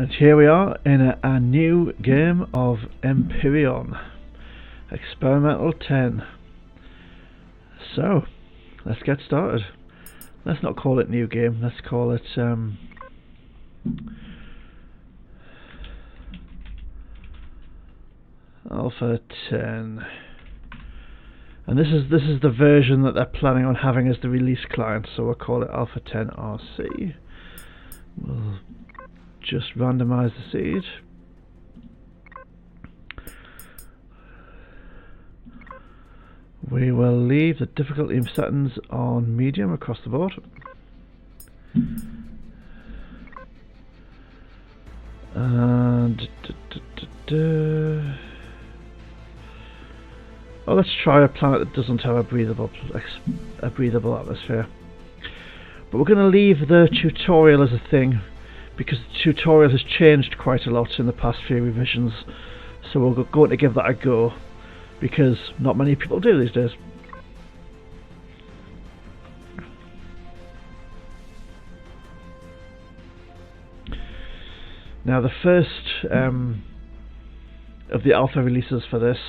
And here we are in a new game of Empyrion Experimental 10. So, let's get started. Let's not call it new game, let's call it Alpha 10. And this is the version that they're planning on having as the release client, so we'll call it Alpha 10 RC. We'll just randomize the seed. We will leave the difficulty settings on medium across the board. And oh, let's try a planet that doesn't have a breathable atmosphere. But we're going to leave the tutorial as a thing, because the tutorial has changed quite a lot in the past few revisions. So we're going to give that a go, because not many people do these days. Now the first of the alpha releases for this,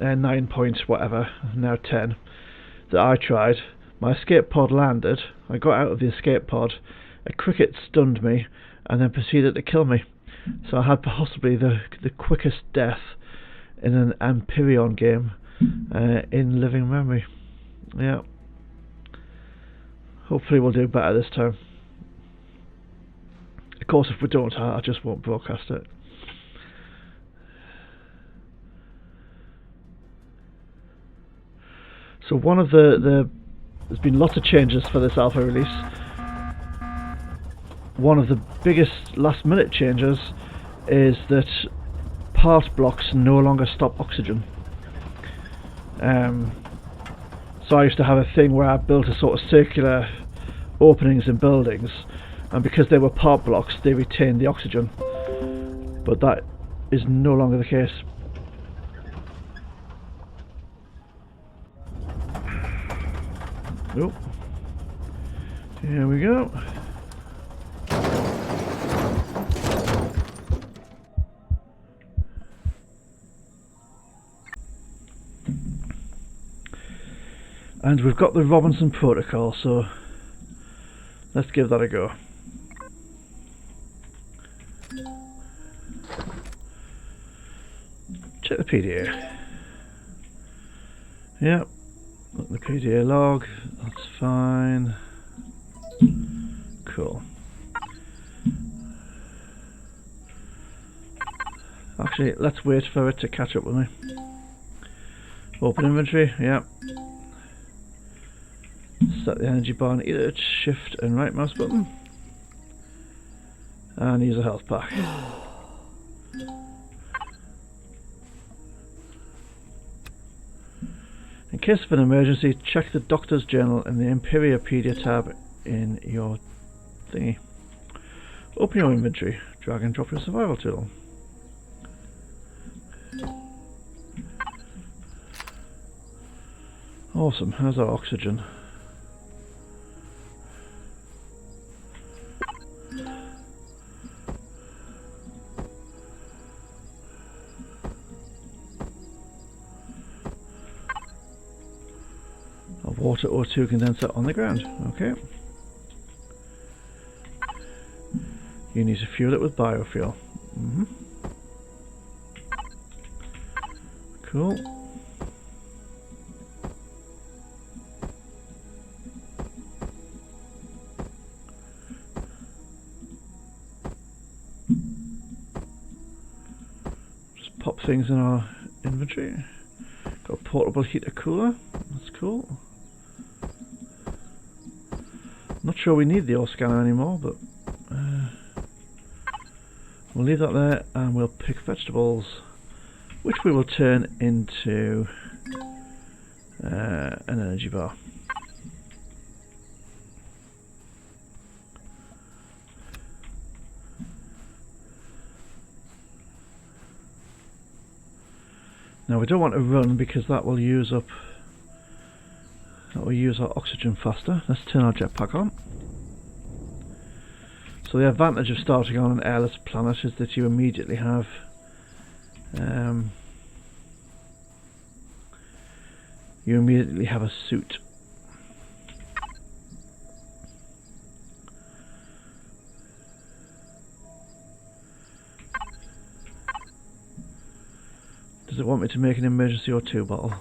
9 point whatever, now 10, that I tried, my escape pod landed, I got out of the escape pod, a cricket stunned me and then proceeded to kill me. So I had possibly the quickest death in an Empyrion game in living memory. Yeah. Hopefully we'll do better this time. Of course, if we don't, I just won't broadcast it. So one of there's been lots of changes for this alpha release. One of the biggest last minute changes is that part blocks no longer stop oxygen. So I used to have a thing where I built a sort of circular openings in buildings, and because they were part blocks they retained the oxygen, but that is no longer the case. Oh, here we go. And we've got the Robinson protocol, so let's give that a go. Check the PDA. Yep, the PDA log, that's fine. Cool. Actually, let's wait for it to catch up with me. Open inventory, yep. Set the energy bar and either shift and right mouse button. And use a health pack. In case of an emergency, check the doctor's journal in the Empyriopedia tab in your thingy. Open your inventory, drag and drop your survival tool. Awesome, how's our oxygen? Water O2 condenser on the ground. Okay. You need to fuel it with biofuel. Cool. Just pop things in our inventory. Got a portable heater cooler. That's cool. Not sure we need the ore scanner anymore, but we'll leave that there and we'll pick vegetables, which we will turn into an energy bar. Now we don't want to run because that will use up our oxygen faster. Let's turn our jetpack on. So the advantage of starting on an airless planet is that you immediately have a suit. Does it want me to make an emergency O2 bottle?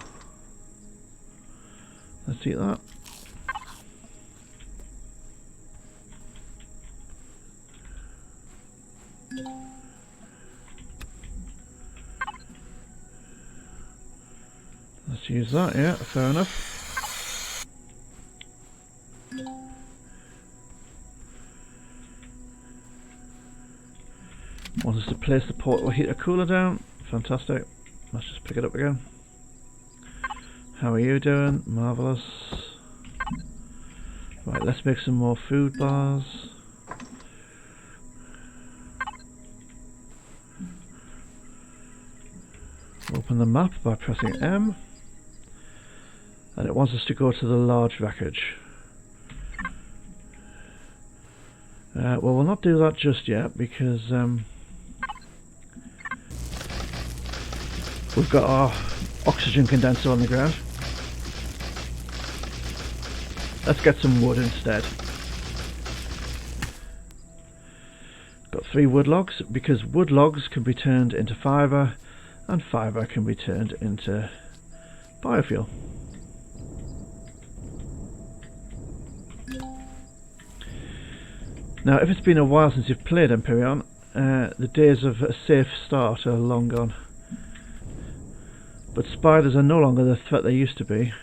Let's eat that. Let's use that, yeah, fair enough. Want us to place the portable heater cooler down? Fantastic. Let's just pick it up again. How are you doing? Marvellous. Right, let's make some more food bars. Open the map by pressing M. And it wants us to go to the large wreckage. Well, we'll not do that just yet because we've got our oxygen condenser on the ground. Let's get some wood instead. Got 3 wood logs because wood logs can be turned into fibre and fibre can be turned into biofuel. Now, if it's been a while since you've played Empyrion, the days of a safe start are long gone. But spiders are no longer the threat they used to be.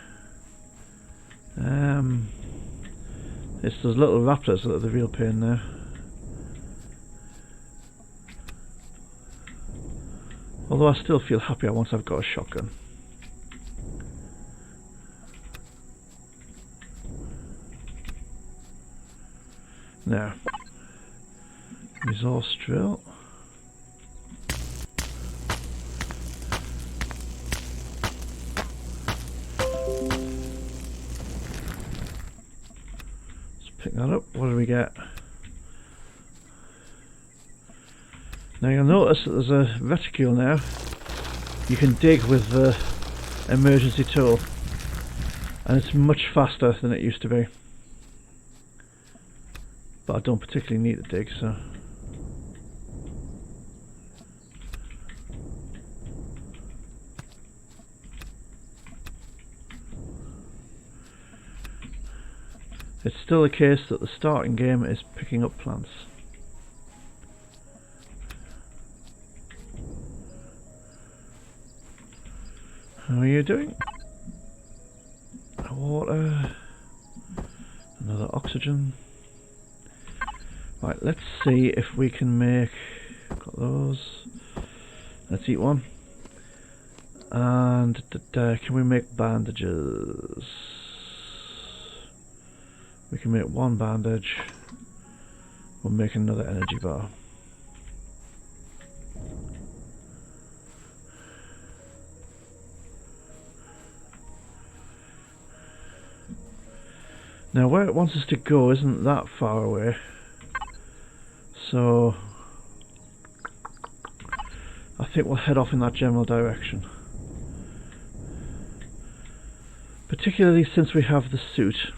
It's those little raptors that are the real pain there. Although I still feel happier once I've got a shotgun. Now, resource drill. Let's pick that up. What do we get? Now you'll notice that there's a reticule now. You can dig with the emergency tool, and it's much faster than it used to be. But I don't particularly need to dig, so. It's still the case that the starting game is picking up plants. How are you doing? Water. Another oxygen. Right, let's see if we can make... Got those. Let's eat one. And can we make bandages? We can make one bandage. We'll make another energy bar. Now where it wants us to go isn't that far away. So I think we'll head off in that general direction. Particularly since we have the suit.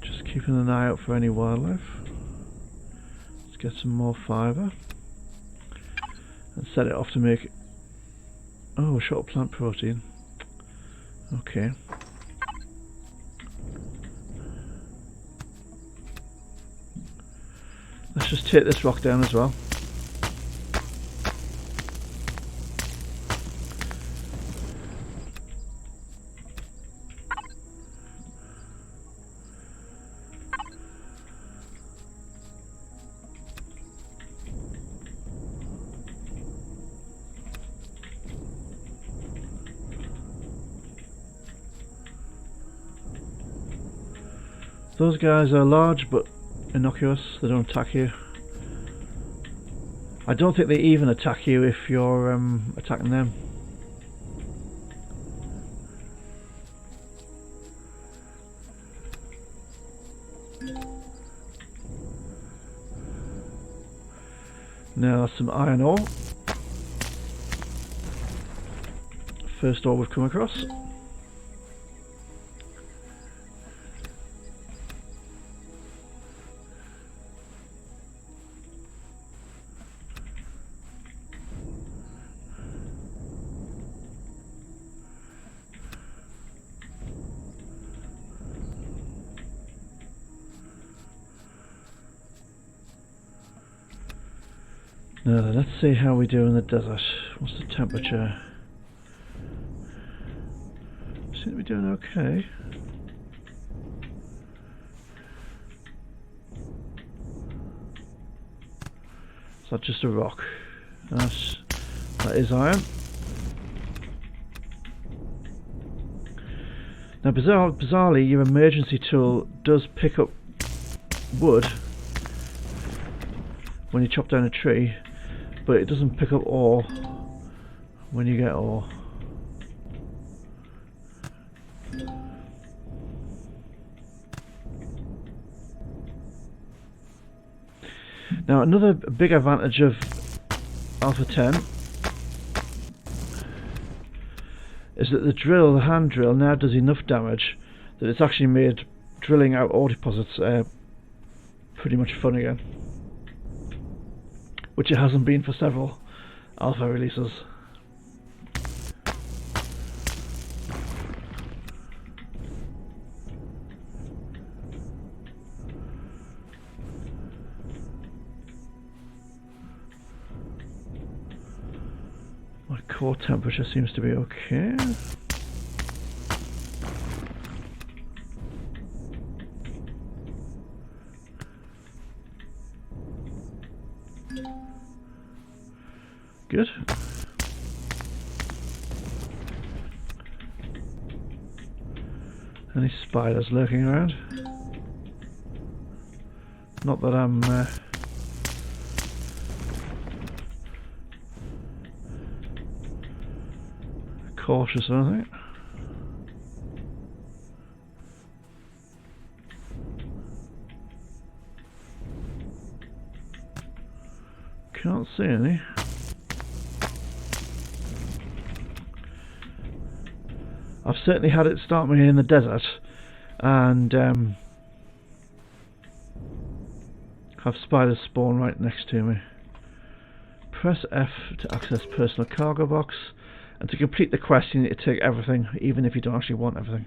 Just keeping an eye out for any wildlife. Let's get some more fibre and set it off to make... Oh, short plant protein. Okay. Let's just take this rock down as well. Those guys are large but innocuous. They don't attack you. I don't think they even attack you if you're attacking them. Now that's some iron ore. First ore we've come across. Now then, let's see how we do in the desert. What's the temperature? Seem to be doing okay. Is that just a rock? That is iron. Now bizarrely, your emergency tool does pick up wood when you chop down a tree, but it doesn't pick up ore when you get ore. Now another big advantage of Alpha 10 is that the hand drill now does enough damage that it's actually made drilling out ore deposits pretty much fun again, which it hasn't been for several alpha releases. My core temperature seems to be okay. Good. Any spiders lurking around? Not that I'm cautious or anything. Can't see any. I've certainly had it start me in the desert and have spiders spawn right next to me. Press F to access personal cargo box, and to complete the quest you need to take everything, even if you don't actually want everything.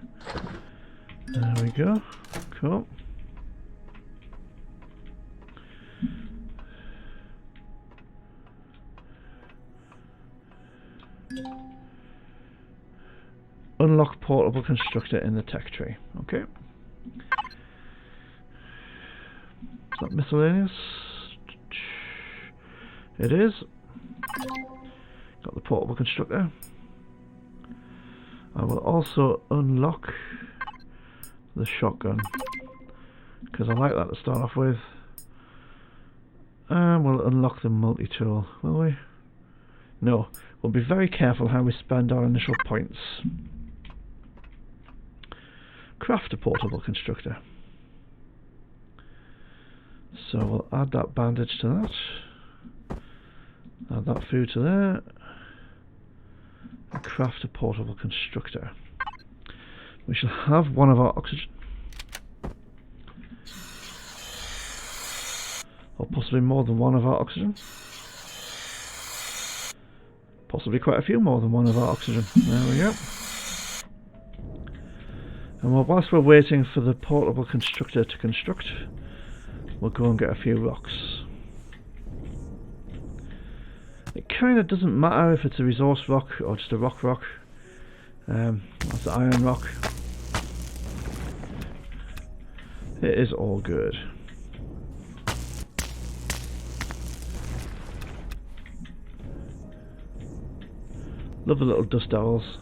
There we go. Cool. Unlock portable constructor in the tech tree. Okay. Is that miscellaneous? It is. Got the portable constructor. I will also unlock the shotgun, because I like that to start off with. And we'll unlock the multi-tool, will we? No. We'll be very careful how we spend our initial points. Craft a portable constructor. So we'll add that bandage to that. Add that food to there. And craft a portable constructor. We shall have one of our oxygen. Or possibly more than one of our oxygen. Possibly quite a few more than one of our oxygen. There we go. And whilst we're waiting for the portable constructor to construct, we'll go and get a few rocks. It kind of doesn't matter if it's a resource rock or just a rock. That's the iron rock. It is all good. Love the little dust owls.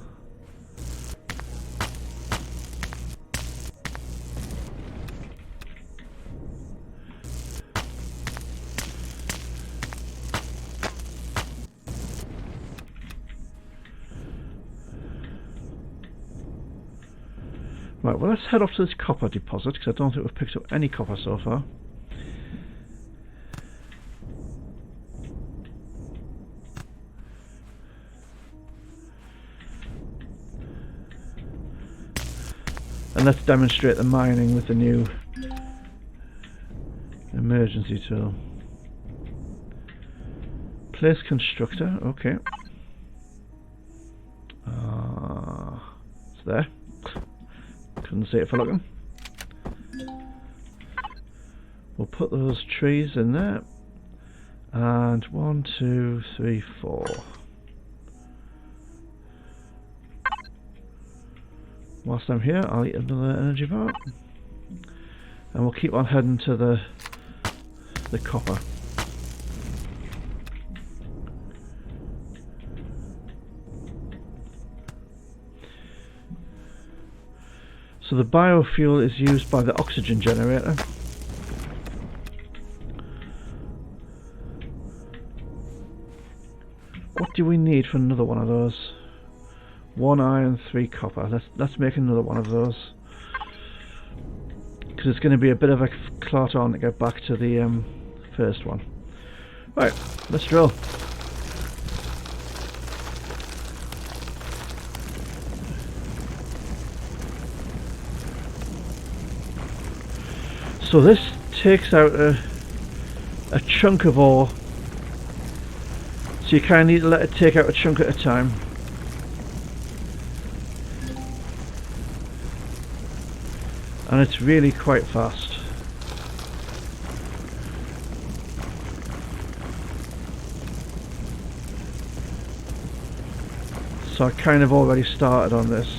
Right, well let's head off to this copper deposit, because I don't think we've picked up any copper so far. And let's demonstrate the mining with the new emergency tool. Place constructor, okay. It's there. Couldn't see it for looking. We'll put those trees in there. And 1, 2, 3, 4. Whilst I'm here, I'll eat another energy bar. And we'll keep on heading to the copper. So the biofuel is used by the oxygen generator. What do we need for another one of those? 1 iron, 3 copper. Let's make another one of those. Because it's going to be a bit of a clot on to get back to the first one. Right, let's drill. So this takes out a chunk of ore. So you kind of need to let it take out a chunk at a time. And it's really quite fast. So I kind of already started on this.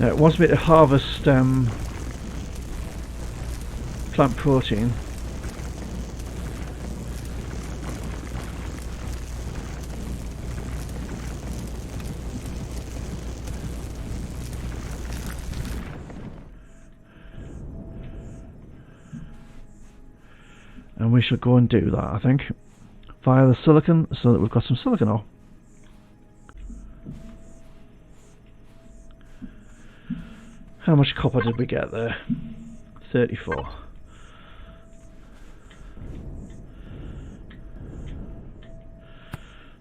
Now it wants me to harvest plant protein. And we shall go and do that, I think, via the silicon, so that we've got some silicon ore. How much copper did we get there? 34.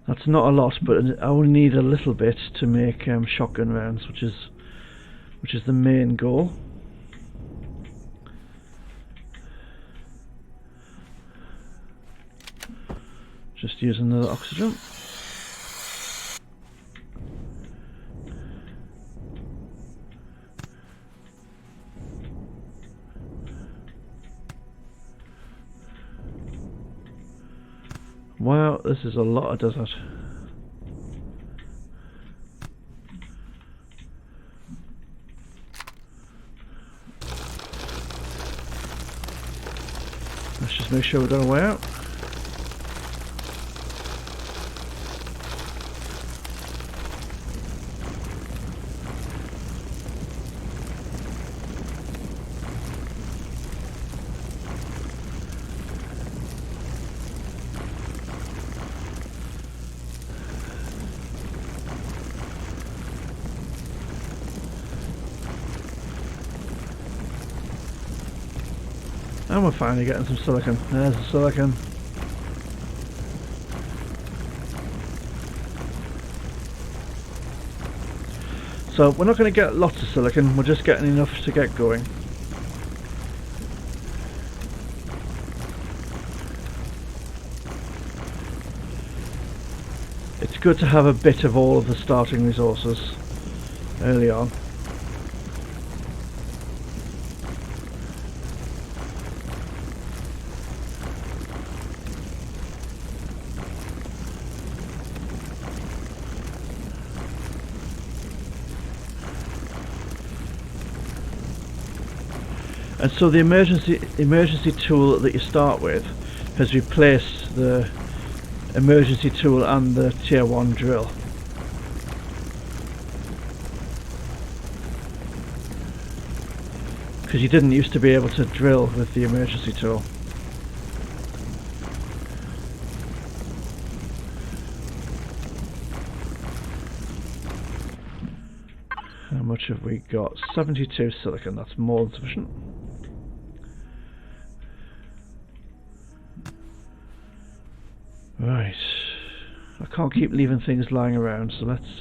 That's not a lot, but I only need a little bit to make shotgun rounds, which is the main goal. Just using the oxygen. Wow, this is a lot of desert. Let's just make sure we've got a way out. And we're finally getting some silicon. There's the silicon. So we're not going to get lots of silicon, we're just getting enough to get going. It's good to have a bit of all of the starting resources early on. And so the emergency tool that you start with has replaced the emergency tool and the tier 1 drill. Because you didn't used to be able to drill with the emergency tool. How much have we got? 72 silicon, that's more than sufficient. Right, I can't keep leaving things lying around, so let's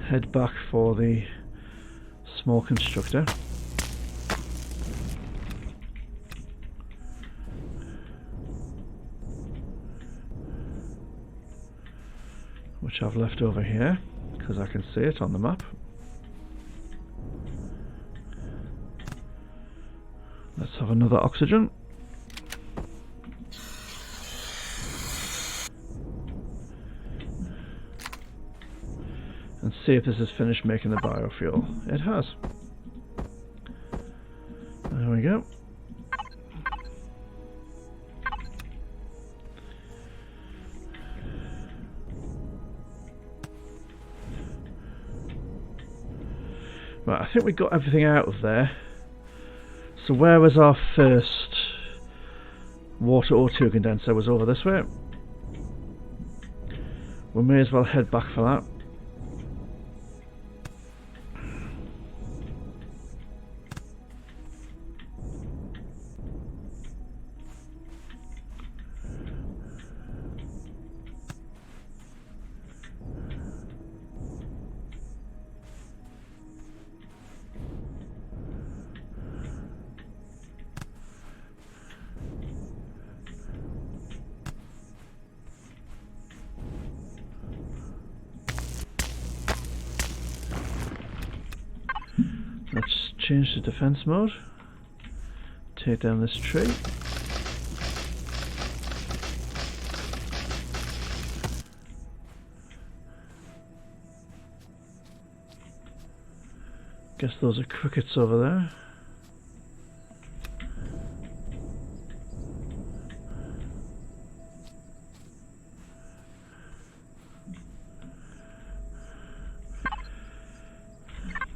head back for the small constructor. Which I've left over here, because I can see it on the map. Let's have another oxygen. And see if this has finished making the biofuel. It has. There we go. Right, I think we got everything out of there. So where was our first water O2 condenser? Was over this way. We may as well head back for that. Let's change to defense mode. Take down this tree. Guess those are crickets over there.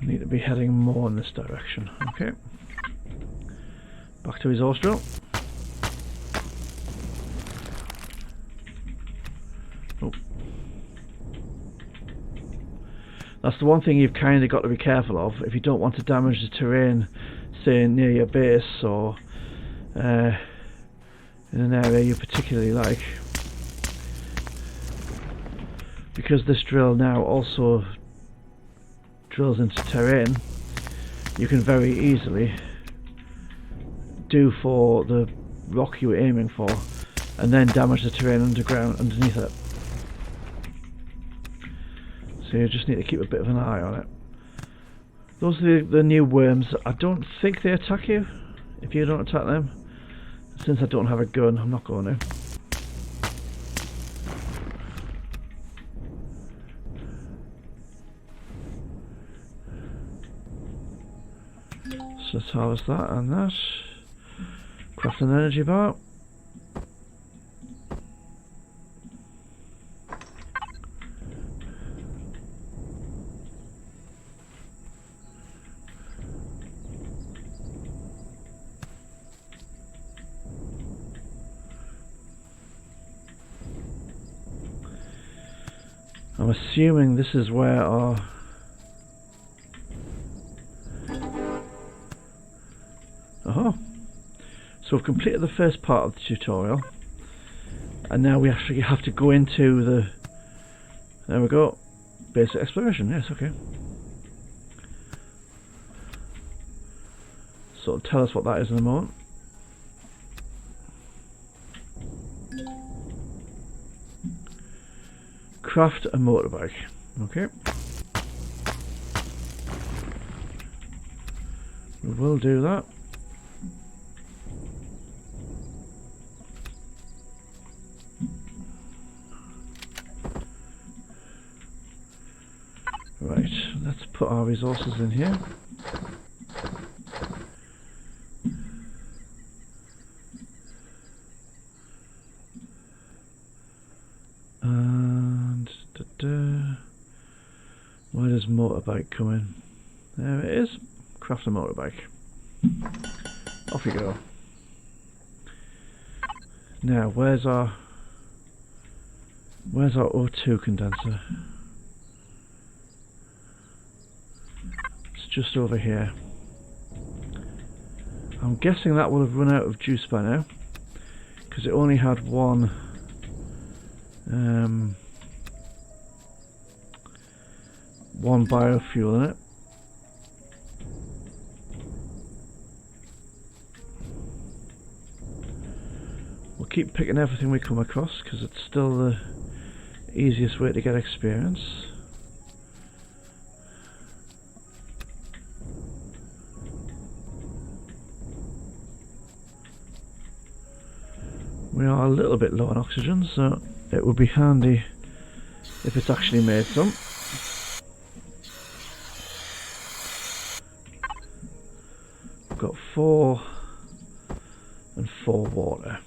Need to be heading more in this direction. Okay. Back to resource drill. Oh. That's the one thing you've kind of got to be careful of if you don't want to damage the terrain, say near your base or in an area you particularly like. Because this drill now also drills into terrain, you can very easily do for the rock you were aiming for and then damage the terrain underneath it. So you just need to keep a bit of an eye on it. Those are the new worms. I don't think they attack you if you don't attack them. Since I don't have a gun, I'm not going to. So let's harvest that and that. Craft an energy bar. I'm assuming this is where our so we've completed the first part of the tutorial, and now we actually have to go into the, there we go, basic exploration. Yes, okay. So tell us what that is in a moment. Craft a motorbike. Okay. We will do that. Right, let's put our resources in here. Where does motorbike come in? There it is. Craft a motorbike. Off you go. Now, where's our O2 condenser? It's just over here. I'm guessing that will have run out of juice by now, because it only had one biofuel in it. We'll keep picking everything we come across, because it's still the easiest way to get experience. We are a little bit low on oxygen, so it would be handy if it's actually made some. We've got 4 and 4 water.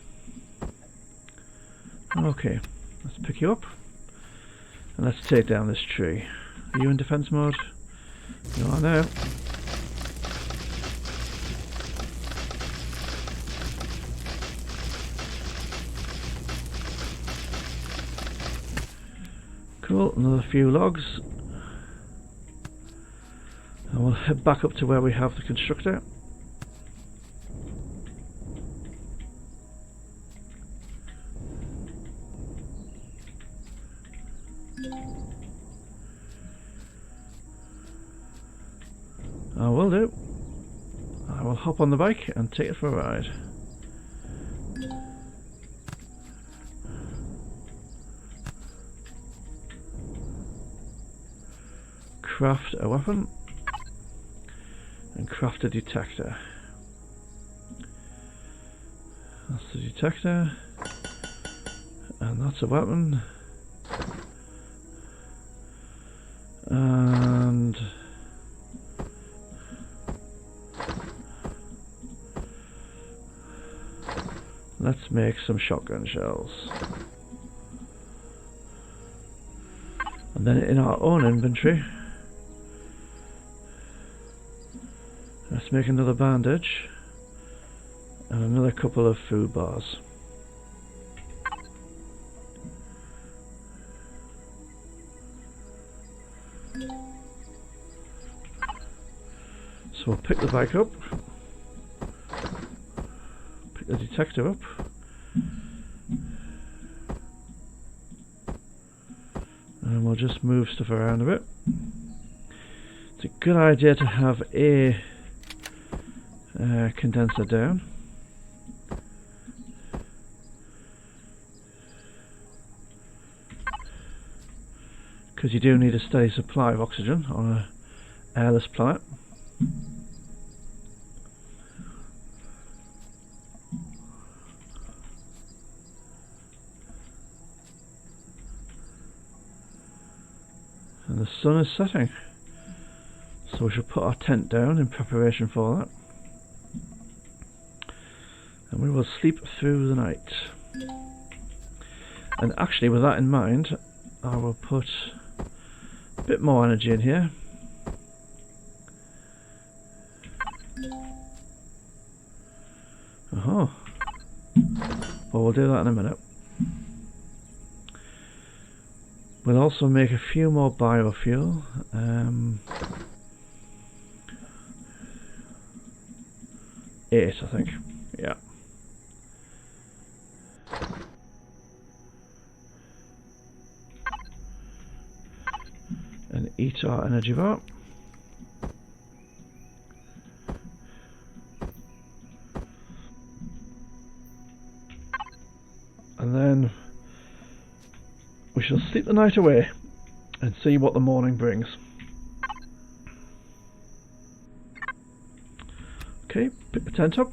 Okay, let's pick you up and let's take down this tree. Are you in defense mode? You are now. Cool, another few logs. And we'll head back up to where we have the constructor. I will do. I will hop on the bike and take it for a ride. Craft a weapon and craft a detector. That's the detector, and that's a weapon, and let's make some shotgun shells. And then in our own inventory, let's make another bandage and another couple of food bars. So we'll pick the bike up, pick the detector up, and we'll just move stuff around a bit. It's a good idea to have a condenser down, because you do need a steady supply of oxygen on an airless planet. And the sun is setting, so we should put our tent down in preparation for that. And we will sleep through the night. And actually, with that in mind, I will put a bit more energy in here. Oh, well, we'll do that in a minute. We'll also make a few more biofuel. 8, I think. Yeah. And eat our energy bar. And then we shall sleep the night away and see what the morning brings. Okay, pick the tent up,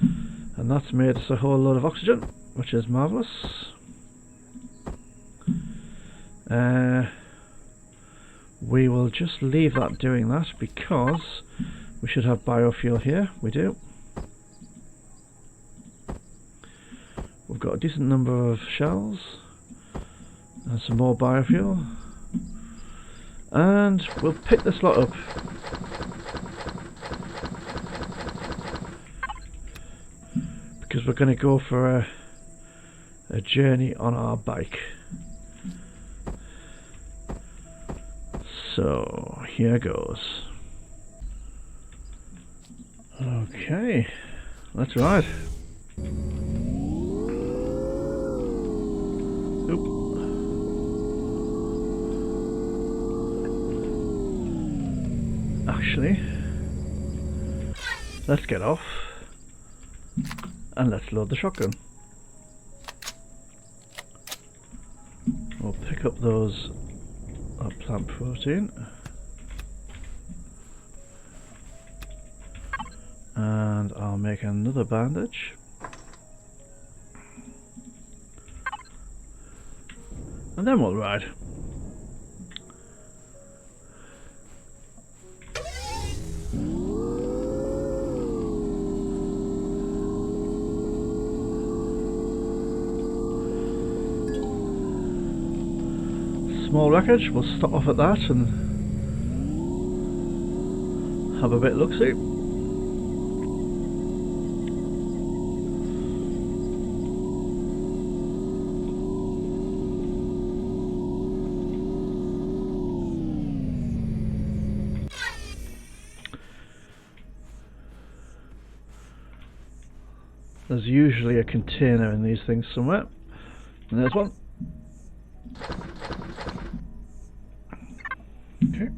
and that's made us a whole load of oxygen, which is marvellous. We will just leave that doing that, because we should have biofuel here. We do. We've got a decent number of shells, And some more biofuel. And we'll pick this lot up. Because we're going to go for a journey on our bike. So, here goes. Okay, let's ride. Actually, let's get off and let's load the shotgun. We'll pick up those plant protein and I'll make another bandage and then we'll ride. Small wreckage, we'll stop off at that and have a bit look-see. There's usually a container in these things somewhere, and there's one. Okay.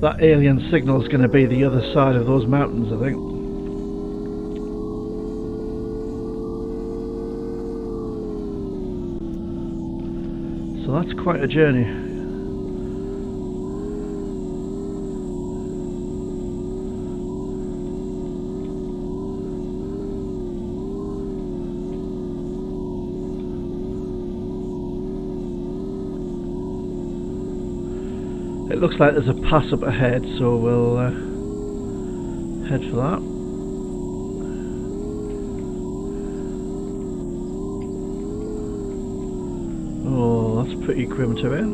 That alien signal is going to be the other side of those mountains, I think. So that's quite a journey. It looks like there's a pass up ahead, so we'll head for that. Oh, that's pretty grim terrain.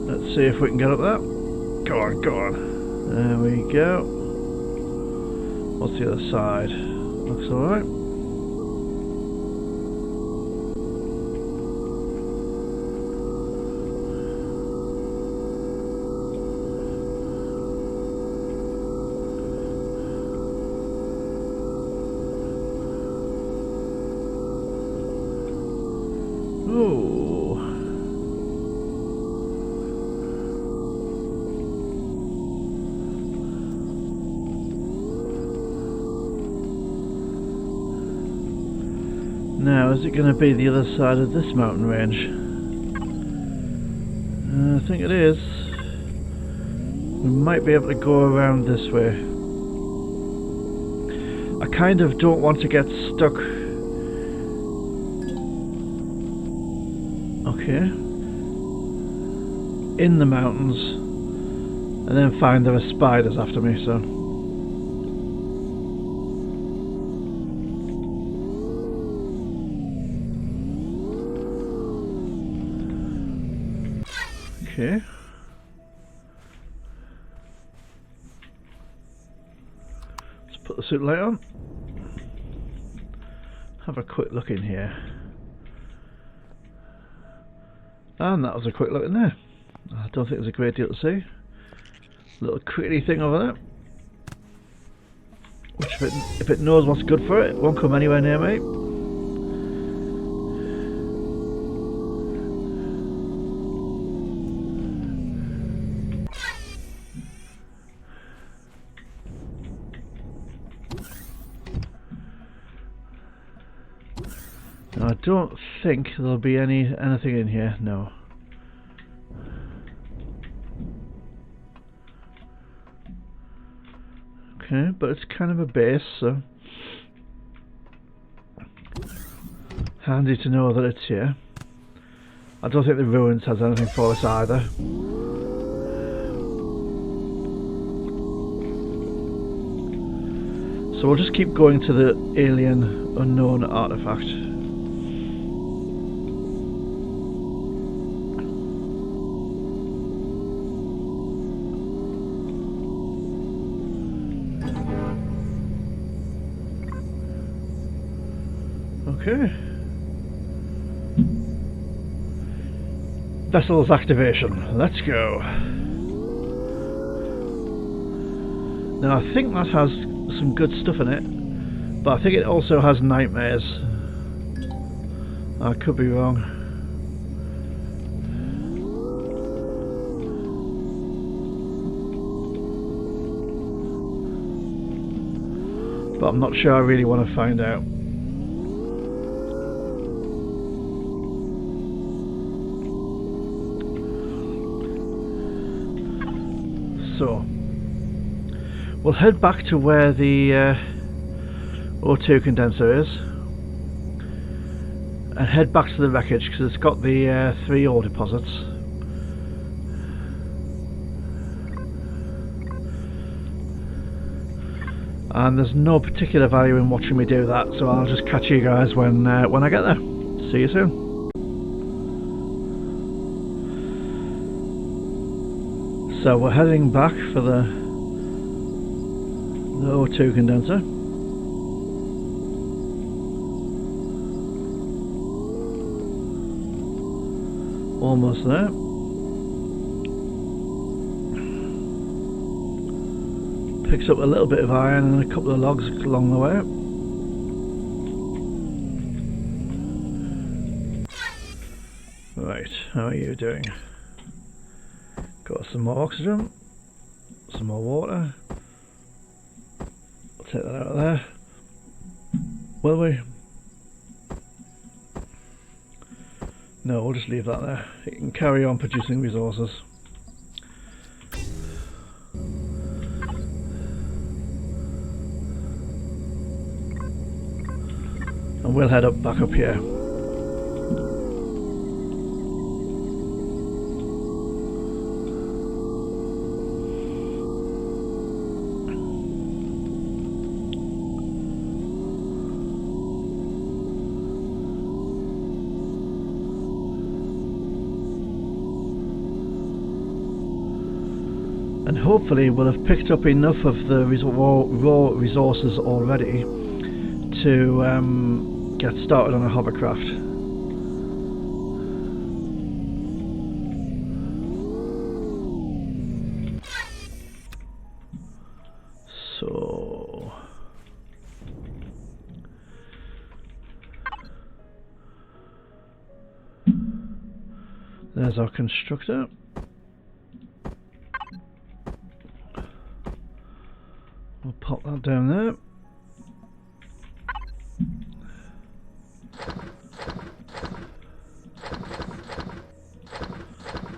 Let's see if we can get up there. Go on, go on. There we go. What's the other side? Looks alright. Now, is it going to be the other side of this mountain range? I think it is. We might be able to go around this way. I kind of don't want to get stuck. Okay. In the mountains and then find there are spiders after me, so. Okay. Let's put the suit light on. Have a quick look in here. And that was a quick look in there. I don't think there's a great deal to see. Little crittly thing over there. Which if it knows what's good for it, it won't come anywhere near me. I don't think there'll be anything in here, no. Okay, but it's kind of a base, so Handy to know that it's here. I don't think the ruins has anything for us either. So we'll just keep going to the alien unknown artifact. Okay. Vessel's activation. Let's go. Now I think that has some good stuff in it, but I think it also has nightmares. I could be wrong. But I'm not sure I really want to find out. So we'll head back to where the O2 condenser is and head back to the wreckage because it's got the 3 ore deposits. And there's no particular value in watching me do that, so I'll just catch you guys when I get there. See you soon. So we're heading back for the O2 condenser. Almost there. Picks up a little bit of iron and a couple of logs along the way. Right, how are you doing? Got some more oxygen, some more water. I'll take that out of there. Will we? No, we'll just leave that there. It can carry on producing resources. And we'll head back up here. And hopefully we'll have picked up enough of the raw resources already to get started on a hovercraft. So there's our constructor. We'll pop that down there.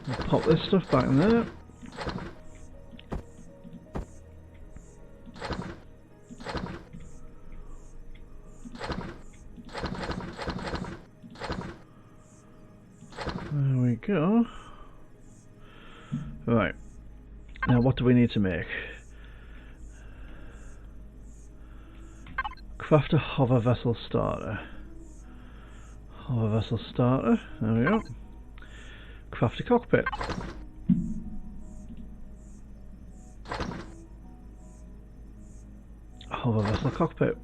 We'll pop this stuff back in there. There we go. Right. Now what do we need to make? Craft a hover vessel starter. Hover vessel starter, there we go. Craft a cockpit. Hover vessel cockpit.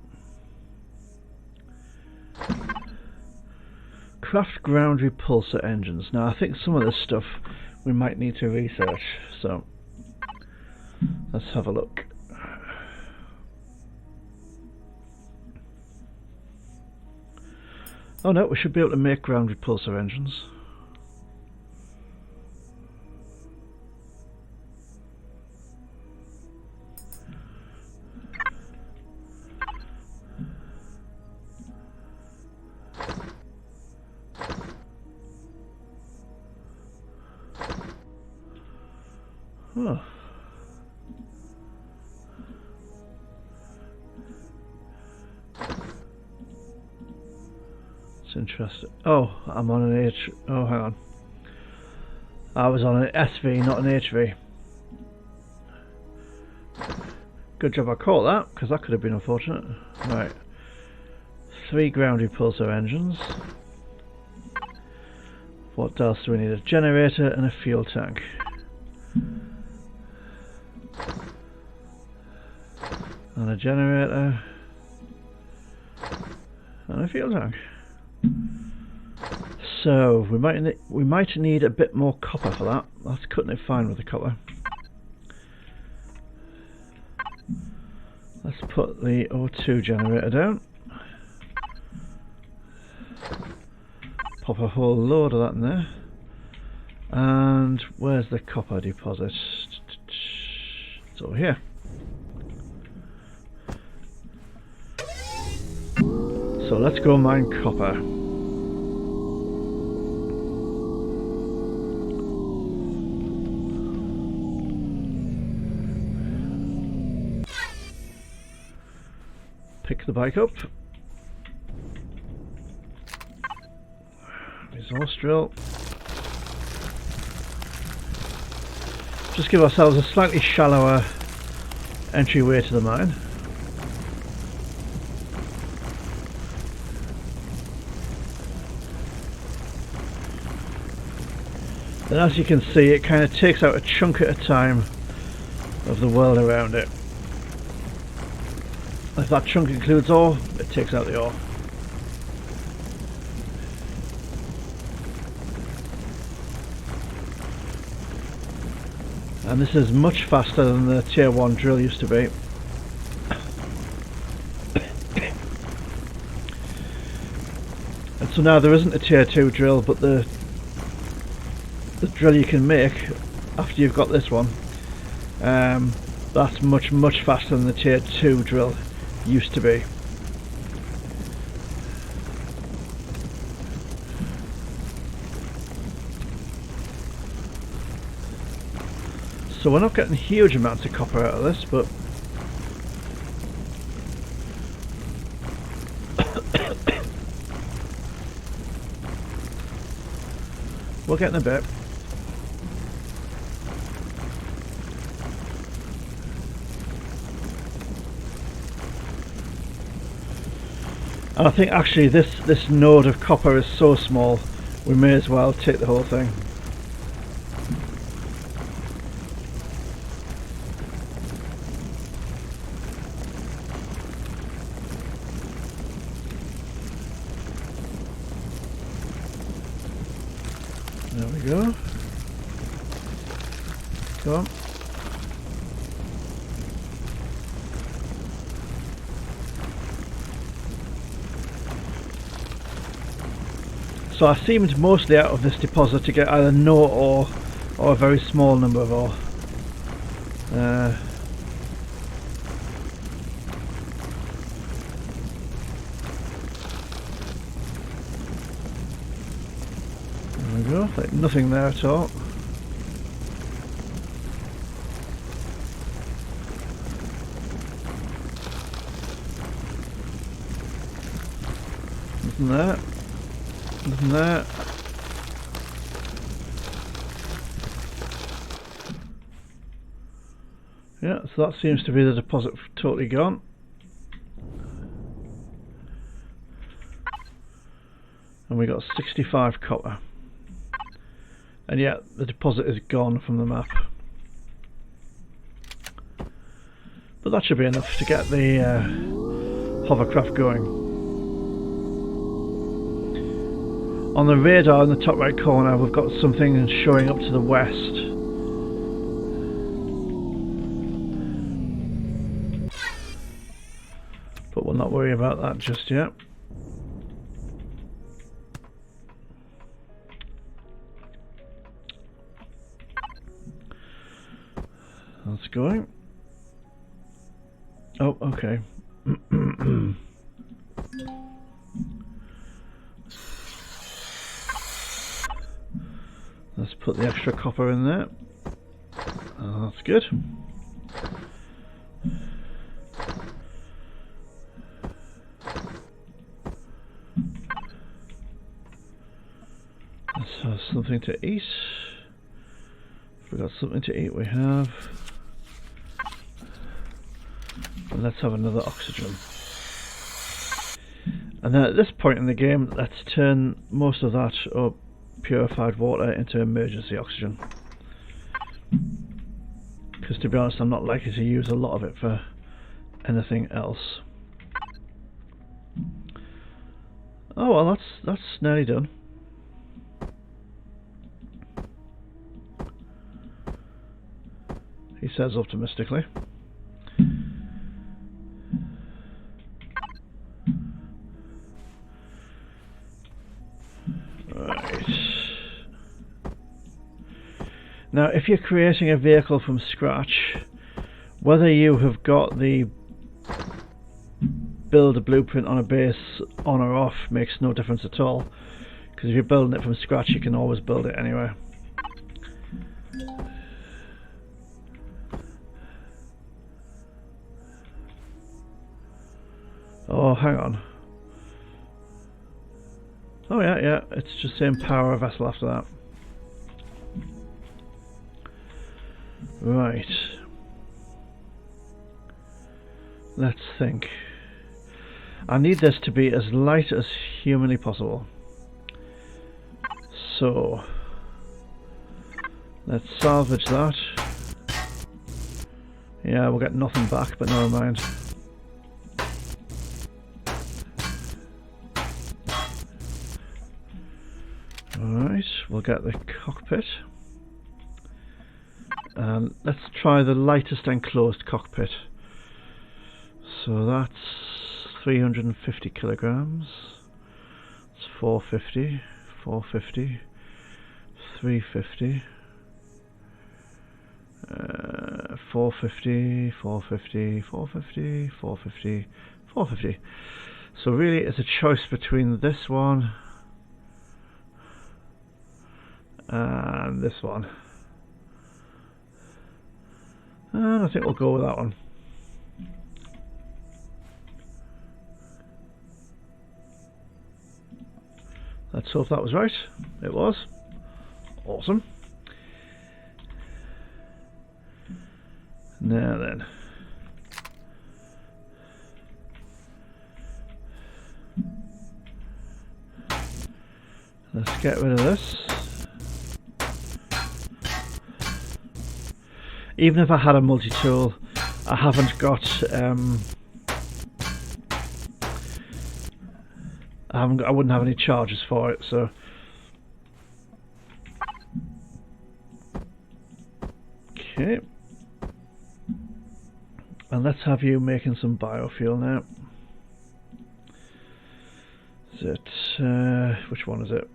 Craft ground repulsor engines. Now I think some of this stuff we might need to research, so let's have a look. Oh no, we should be able to make ground repulsor engines. Oh. It's interesting. Oh, I'm on an H. Oh, hang on. I was on an SV, not an HV. Good job I caught that, because that could have been unfortunate. Right. 3 ground repulsor engines. What else do we need? A generator and a fuel tank. And a generator. And a fuel tank. So we might need a bit more copper for that. That's cutting it fine with the copper. Let's put the O2 generator down. Pop a whole load of that in there. And where's the copper deposit? It's over here. So let's go mine copper. Pick the bike up. Resource drill. Just give ourselves a slightly shallower entryway to the mine. And as you can see, it kind of takes out a chunk at a time of the world around it. If that chunk includes ore, it takes out the ore. And this is much faster than the tier 1 drill used to be. And so now there isn't a tier 2 drill, but the drill you can make after you've got this one, that's much faster than the tier 2 drill used to be. So we're not getting huge amounts of copper out of this, but we're getting a bit. And I think actually this node of copper is so small, we may as well take the whole thing. There we go. Go on. So I seemed mostly out of this deposit to get either no ore or a very small number of ore. There we go, like nothing there at all. Nothing there. Nothing there. Yeah, so that seems to be the deposit totally gone. And we got 65 copper. And yeah, the deposit is gone from the map. But that should be enough to get the hovercraft going. On the radar in the top right corner, we've got something showing up to the west. But we'll not worry about that just yet. That's going. Oh, okay. Let's put the extra copper in there. Oh, that's good. Let's have something to eat. If we've got something to eat, we have. And let's have another oxygen. And then at this point in the game, let's turn most of that up purified water into emergency oxygen. Because to be honest, I'm not likely to use a lot of it for anything else. Oh well, that's nearly done. He says optimistically. Right. Now, if you're creating a vehicle from scratch, whether you have got the build a blueprint on a base on or off makes no difference at all, because if you're building it from scratch, you can always build it anyway. Oh, hang on. Oh yeah, it's just saying power a vessel after that. Right. Let's think. I need this to be as light as humanly possible. So let's salvage that. Yeah, we'll get nothing back, but never mind. Alright, we'll get the cockpit. And let's try the lightest enclosed cockpit. So that's 350 kilograms. It's 450, 450, 350, 450, 450, 450, 450, 450. So really it's a choice between this one and this one. And I think we'll go with that one. Let's hope that was right. It was. Awesome. Now then. Let's get rid of this. Even if I had a multi-tool, I haven't got I wouldn't have any charges for it, so okay. And let's have you making some biofuel now. Is it which one is it?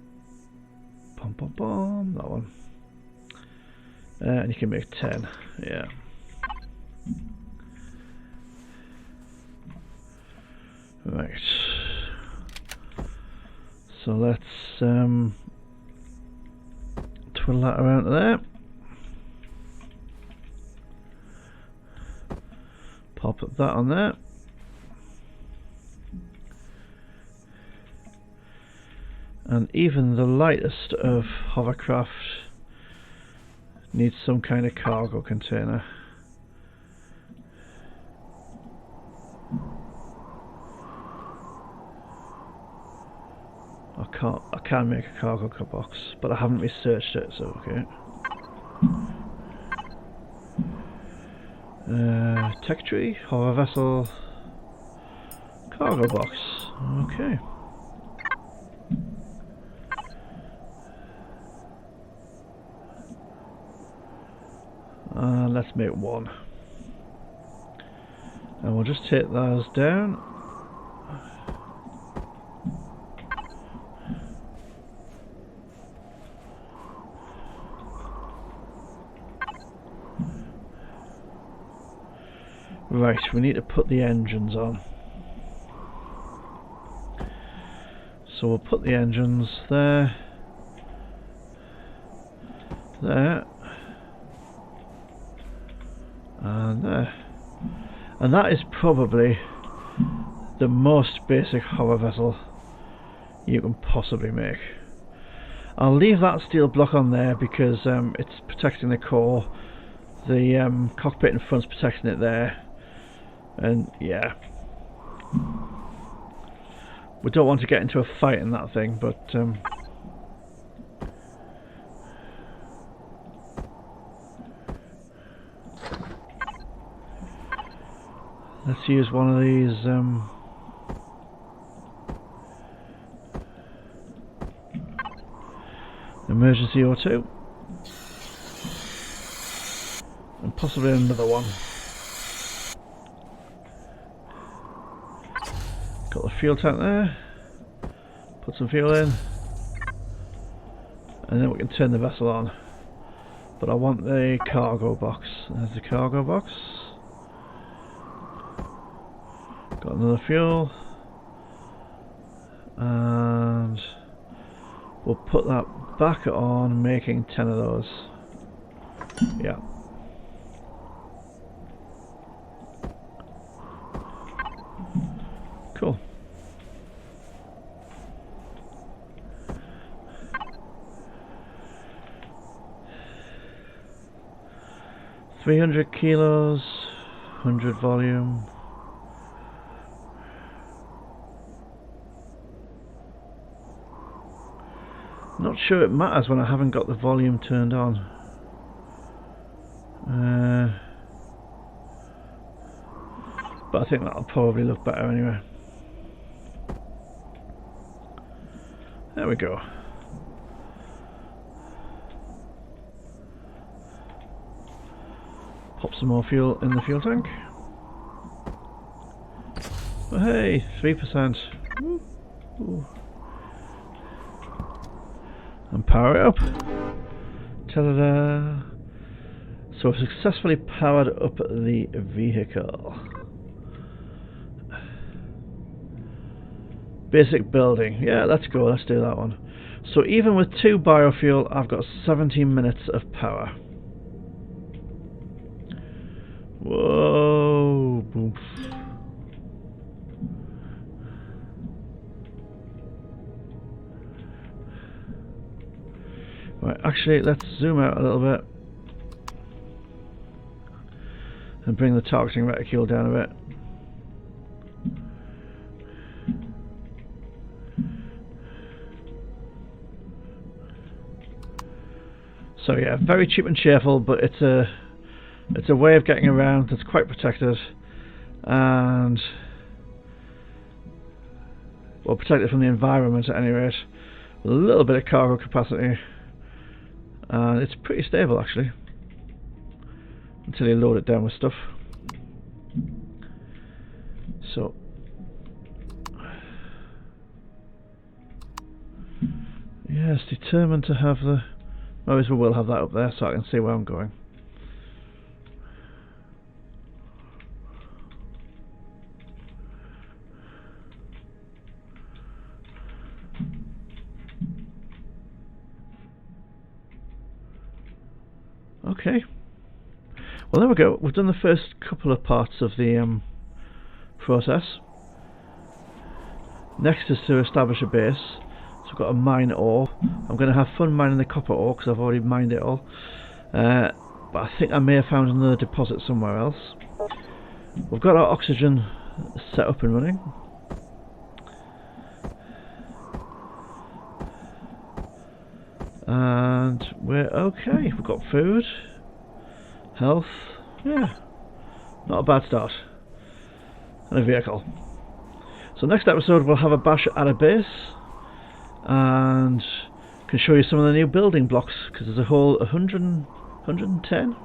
Pom pom pom, that one. And you can make 10, yeah. Right. So let's twiddle that around to there. Pop that on there. And even the lightest of hovercraft needs some kind of cargo container. I can make a cargo box, but I haven't researched it, so okay. Tech tree, hover vessel, cargo box. Okay. Let's make one. And we'll just take those down. Right, we need to put the engines on. So we'll put the engines there, there, and there. And that is probably the most basic hover vessel you can possibly make. I'll leave that steel block on there because it's protecting the core. The cockpit in front's protecting it there. And yeah. We don't want to get into a fight in that thing, but let's use one of these emergency O2 and possibly another one. Got the fuel tank there, put some fuel in, and then we can turn the vessel on. But I want the cargo box. There's the cargo box. Got another fuel, and we'll put that back on, making 10 of those. Yeah. Cool. $300 kilos, 100 volume. Not sure it matters when I haven't got the volume turned on. But I think that'll probably look better anyway. There we go. Pop some more fuel in the fuel tank. Oh, hey, 3%. Ooh. Ooh. And power it up. Ta-da-da! So I've successfully powered up the vehicle. Basic building. Yeah, let's go. Let's do that one. So even with 2 biofuel, I've got 17 minutes of power. Whoa! Boom. Right, actually, let's zoom out a little bit and bring the targeting reticule down a bit. So yeah, very cheap and cheerful, but it's a way of getting around that's quite protected, and well, protected from the environment at any rate. A little bit of cargo capacity. It's pretty stable actually, until you load it down with stuff. So yes, determined to have the, maybe we will have that up there so I can see where I'm going. Okay, well there we go. We've done the first couple of parts of the process. Next is to establish a base. So I've got to mine ore. I'm going to have fun mining the copper ore because I've already mined it all. But I think I may have found another deposit somewhere else. We've got our oxygen set up and running. And we're okay. We've got food, health, yeah, not a bad start, and a vehicle. So next episode we'll have a bash at a base and can show you some of the new building blocks, because there's a whole 110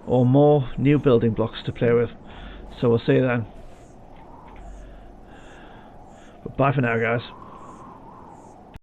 or more new building blocks to play with. So we'll see you then. But bye for now, guys.